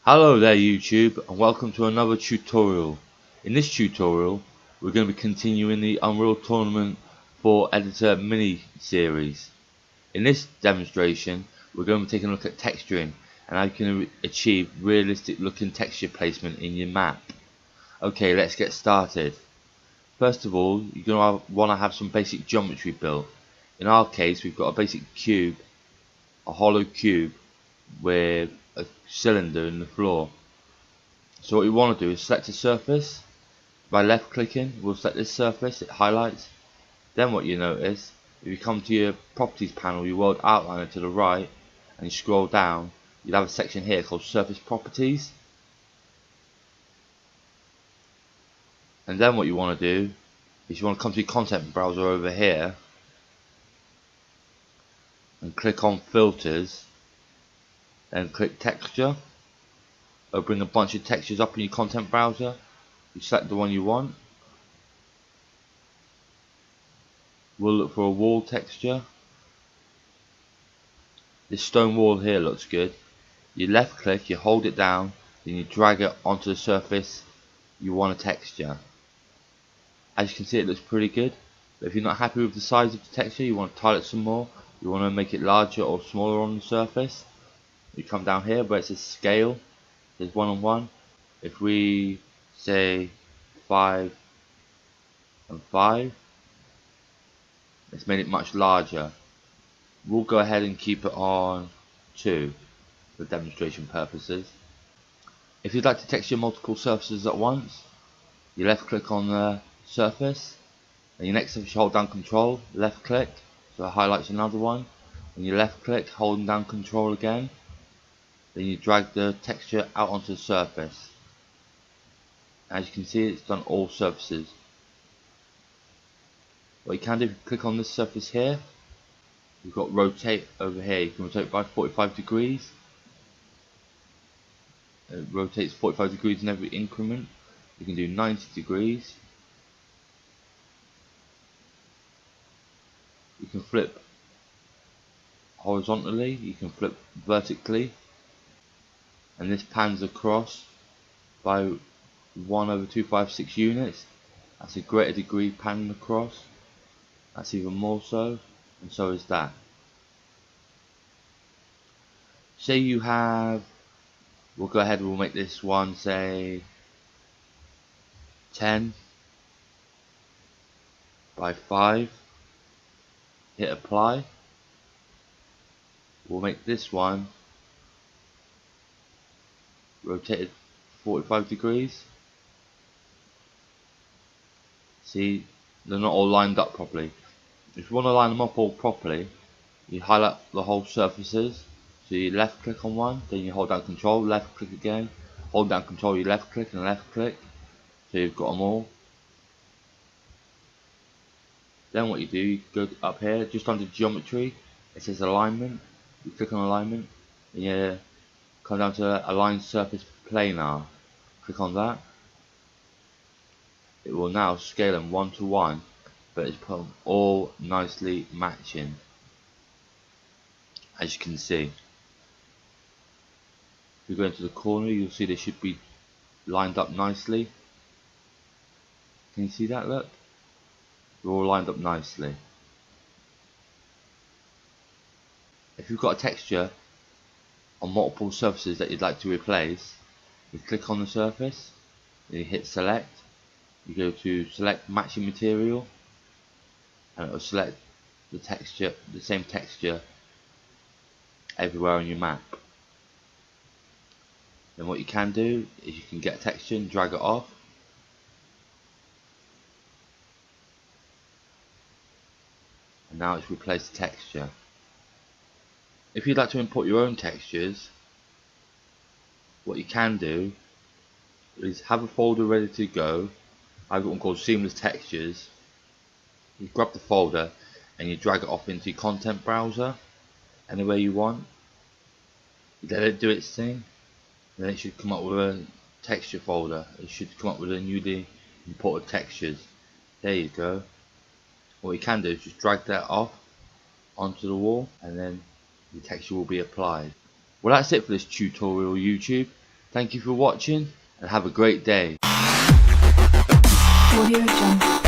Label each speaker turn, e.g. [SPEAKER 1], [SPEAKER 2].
[SPEAKER 1] Hello there YouTube, and welcome to another tutorial. In this tutorial we're going to be continuing the Unreal Tournament for Editor mini series. In this demonstration we're going to be taking a look at texturing and how you can achieve realistic looking texture placement in your map. Okay, let's get started. First of all, you're going to want to have some basic geometry built. In our case we've got a basic cube, a hollow cube with a cylinder in the floor. So what you want to do is select a surface. By left clicking we'll select this surface, it highlights. Then what you notice, if you come to your properties panel, your world outliner to the right and you scroll down, you'll have a section here called surface properties. And then what you want to do is you want to come to your content browser over here and click on filters and click texture. It'll bring a bunch of textures up in your content browser. You select the one you want. We'll look for a wall texture. This stone wall here looks good. You left click, you hold it down, then you drag it onto the surface you want a texture. As you can see, it looks pretty good, but if you're not happy with the size of the texture, you want to tile it some more, you want to make it larger or smaller on the surface, you come down here where it says scale, there's 1 on 1. If we say 5 and 5, it's made it much larger. We'll go ahead and keep it on 2 for demonstration purposes. If you'd like to texture multiple surfaces at once, you left click on the surface, and your next surface you hold down control, left click, so it highlights another one, and you left click, holding down control again, then you drag the texture out onto the surface. As you can see, it's done all surfaces. What you can do, if you click on this surface here, you've got rotate over here. You can rotate by 45 degrees. It rotates 45 degrees in every increment. You can do 90 degrees. You can flip horizontally, you can flip vertically, and this pans across by 1/256 units. That's a greater degree panning across. That's even more so, and so is that. Say you have, we'll go ahead and we'll make this one say 10 by 5, hit apply. We'll make this one rotated 45 degrees. See, they're not all lined up properly. If you want to line them up all properly, you highlight the whole surfaces. So you left click on one, then you hold down control, left click again, hold down control, you left click and left click, so you've got them all. Then what you do, you go up here, just under geometry, it says alignment, you click on alignment, and you come down to align surface planar, click on that. It will now scale them 1 to 1, but it's put them all nicely matching, as you can see. If you go into the corner, you'll see they should be lined up nicely. Can you see that? Look, they're all lined up nicely. If you've got a texture on multiple surfaces that you'd like to replace, you click on the surface, then you hit select, you go to select matching material, and it will select the texture, the same texture everywhere on your map. Then what you can do is you can get a texture and drag it off. And now it's replaced the texture. If you'd like to import your own textures, what you can do is have a folder ready to go. I've got one called Seamless Textures. You grab the folder and you drag it off into your content browser anywhere you want. You let it do its thing, then it should come up with a texture folder. It should come up with a newly imported textures. There you go. What you can do is just drag that off onto the wall and then the texture will be applied. Well, that's it for this tutorial, YouTube. Thank you for watching and have a great day.
[SPEAKER 2] Audio Jungle.